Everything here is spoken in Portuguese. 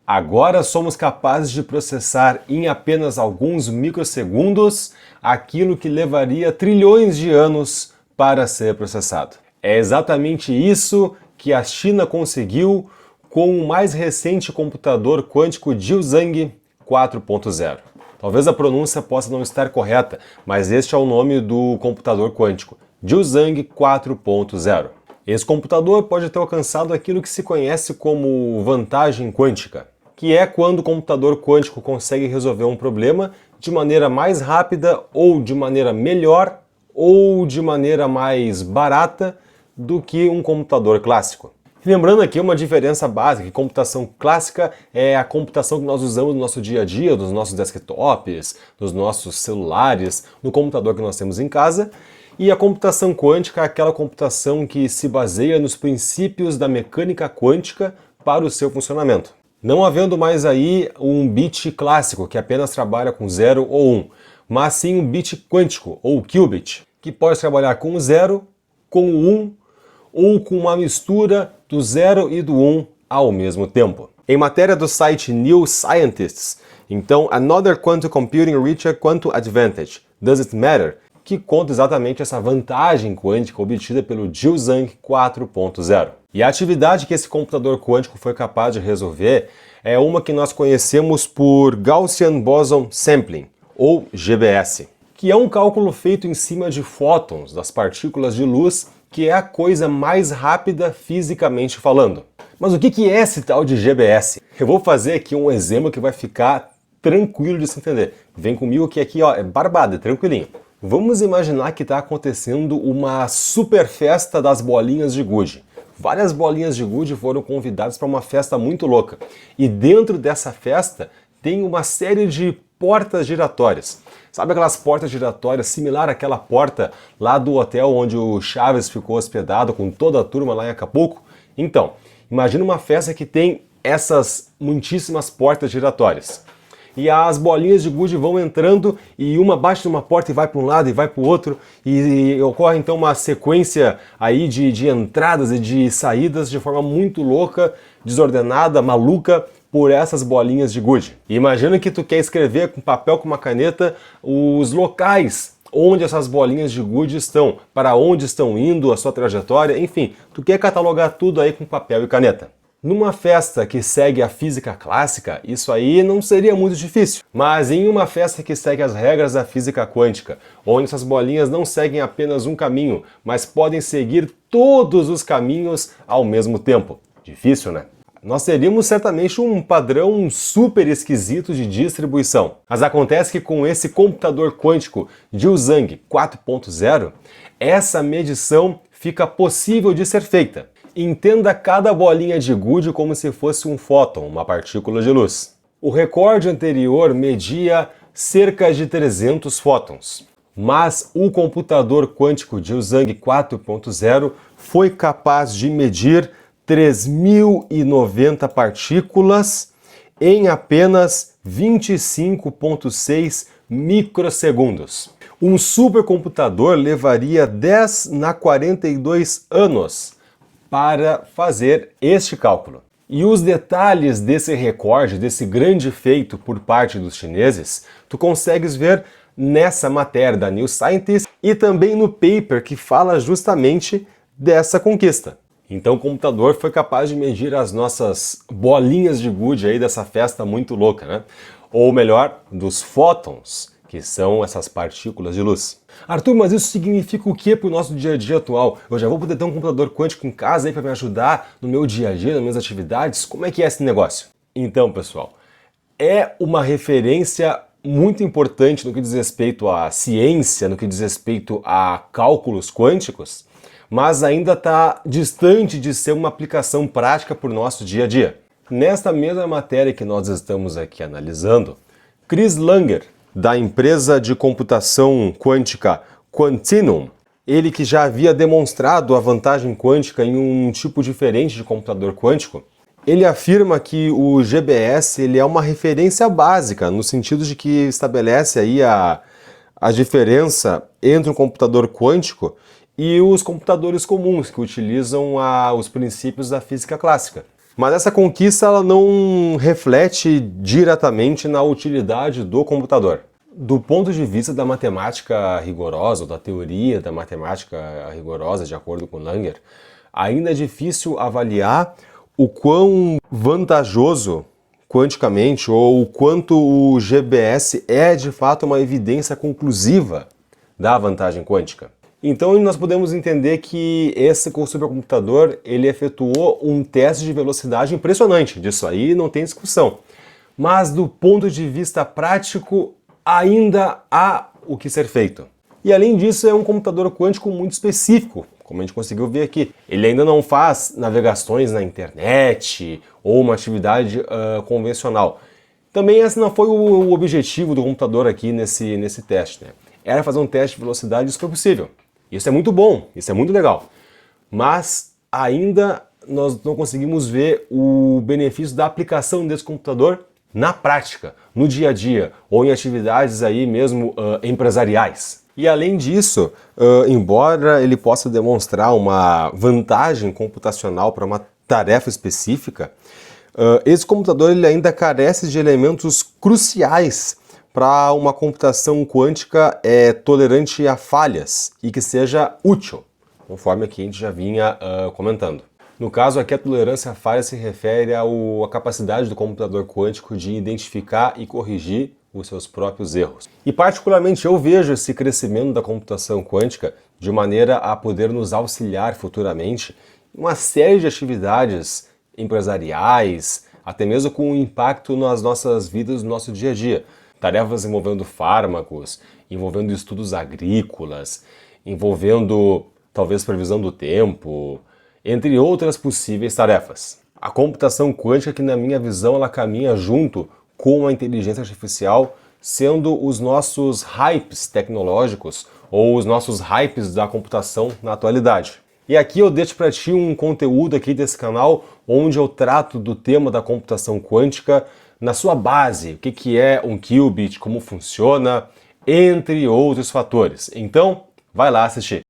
Agora somos capazes de processar em apenas alguns microsegundos aquilo que levaria trilhões de anos para ser processado. É exatamente isso que a China conseguiu com o mais recente computador quântico Jiuzhang 4.0. Talvez a pronúncia possa não estar correta, mas este é o nome do computador quântico, Jiuzhang 4.0. Esse computador pode ter alcançado aquilo que se conhece como vantagem quântica, que é quando o computador quântico consegue resolver um problema de maneira mais rápida ou de maneira melhor ou de maneira mais barata do que um computador clássico. Lembrando aqui uma diferença básica, que computação clássica é a computação que nós usamos no nosso dia a dia, nos nossos desktops, nos nossos celulares, no computador que nós temos em casa, e a computação quântica é aquela computação que se baseia nos princípios da mecânica quântica para o seu funcionamento. Não havendo mais aí um bit clássico, que apenas trabalha com 0 ou 1, mas sim um bit quântico, ou qubit, que pode trabalhar com o 0, com o 1, ou com uma mistura do 0 e do 1 ao mesmo tempo. Em matéria do site New Scientists, então, Another Quantum Computing Reached Quantum Advantage, Does It Matter?, que conta exatamente essa vantagem quântica obtida pelo Jiuzhang 4.0. E a atividade que esse computador quântico foi capaz de resolver é uma que nós conhecemos por Gaussian Boson Sampling, ou GBS, que é um cálculo feito em cima de fótons, das partículas de luz, que é a coisa mais rápida fisicamente falando. Mas o que é esse tal de GBS? Eu vou fazer aqui um exemplo que vai ficar tranquilo de se entender. Vem comigo que aqui é barbada, é tranquilinho. Vamos imaginar que está acontecendo uma super festa das bolinhas de gude. Várias bolinhas de gude foram convidadas para uma festa muito louca. E dentro dessa festa tem uma série de portas giratórias. Sabe aquelas portas giratórias similar àquela porta lá do hotel onde o Chaves ficou hospedado com toda a turma lá em Acapulco? Então, imagina uma festa que tem essas muitíssimas portas giratórias. E as bolinhas de gude vão entrando e uma bate numa porta e vai para um lado e vai para o outro e ocorre então uma sequência aí de entradas e de saídas de forma muito louca, desordenada, maluca por essas bolinhas de gude. E imagina que tu quer escrever com papel, com uma caneta, os locais onde essas bolinhas de gude estão, para onde estão indo, a sua trajetória, enfim, tu quer catalogar tudo aí com papel e caneta. Numa festa que segue a física clássica, isso aí não seria muito difícil. Mas em uma festa que segue as regras da física quântica, onde essas bolinhas não seguem apenas um caminho, mas podem seguir todos os caminhos ao mesmo tempo. Difícil, né? Nós teríamos certamente um padrão super esquisito de distribuição. Mas acontece que com esse computador quântico Jiuzhang 4.0, essa medição fica possível de ser feita. Entenda cada bolinha de gude como se fosse um fóton, uma partícula de luz. O recorde anterior media cerca de 300 fótons, mas o computador quântico Jiuzhang 4.0 foi capaz de medir 3.090 partículas em apenas 25,6 microsegundos. Um supercomputador levaria 10 na 42 anos para fazer este cálculo. E os detalhes desse recorde, desse grande feito por parte dos chineses, tu consegues ver nessa matéria da New Scientist e também no paper que fala justamente dessa conquista. Então o computador foi capaz de medir as nossas bolinhas de gude aí dessa festa muito louca, né? Ou melhor, dos fótons, que são essas partículas de luz. Arthur, mas isso significa o que para o nosso dia a dia atual? Eu já vou poder ter um computador quântico em casa aí para me ajudar no meu dia a dia, nas minhas atividades? Como é que é esse negócio? Então, pessoal, é uma referência muito importante no que diz respeito à ciência, no que diz respeito a cálculos quânticos, mas ainda está distante de ser uma aplicação prática para o nosso dia a dia. Nesta mesma matéria que nós estamos aqui analisando, Chris Langer, da empresa de computação quântica Quantinuum, ele que já havia demonstrado a vantagem quântica em um tipo diferente de computador quântico, ele afirma que o GBS ele é uma referência básica, no sentido de que estabelece aí a diferença entre um computador quântico e os computadores comuns, que utilizam os princípios da física clássica. Mas essa conquista ela não reflete diretamente na utilidade do computador. Do ponto de vista da matemática rigorosa, ou da teoria da matemática rigorosa, de acordo com Langer, ainda é difícil avaliar o quão vantajoso quanticamente ou o quanto o GBS é de fato uma evidência conclusiva da vantagem quântica. Então nós podemos entender que esse supercomputador ele efetuou um teste de velocidade impressionante, disso aí não tem discussão. Mas do ponto de vista prático, ainda há o que ser feito. E além disso, é um computador quântico muito específico, como a gente conseguiu ver aqui. Ele ainda não faz navegações na internet ou uma atividade convencional. Também esse não foi o objetivo do computador aqui nesse teste, né? Era fazer um teste de velocidade, isso foi possível. Isso é muito bom, isso é muito legal. Mas ainda nós não conseguimos ver o benefício da aplicação desse computador na prática, no dia a dia, ou em atividades aí mesmo empresariais. E além disso, embora ele possa demonstrar uma vantagem computacional para uma tarefa específica, esse computador ele ainda carece de elementos cruciais para uma computação quântica tolerante a falhas e que seja útil, conforme aqui a gente já vinha comentando. No caso aqui, a tolerância a falha se refere à capacidade do computador quântico de identificar e corrigir os seus próprios erros. E particularmente eu vejo esse crescimento da computação quântica de maneira a poder nos auxiliar futuramente em uma série de atividades empresariais, até mesmo com um impacto nas nossas vidas, no nosso dia a dia. Tarefas envolvendo fármacos, envolvendo estudos agrícolas, envolvendo talvez previsão do tempo, entre outras possíveis tarefas. A computação quântica, que na minha visão, ela caminha junto com a inteligência artificial, sendo os nossos hypes tecnológicos ou os nossos hypes da computação na atualidade. E aqui eu deixo para ti um conteúdo aqui desse canal onde eu trato do tema da computação quântica na sua base, o que é um qubit, como funciona, entre outros fatores. Então, vai lá assistir.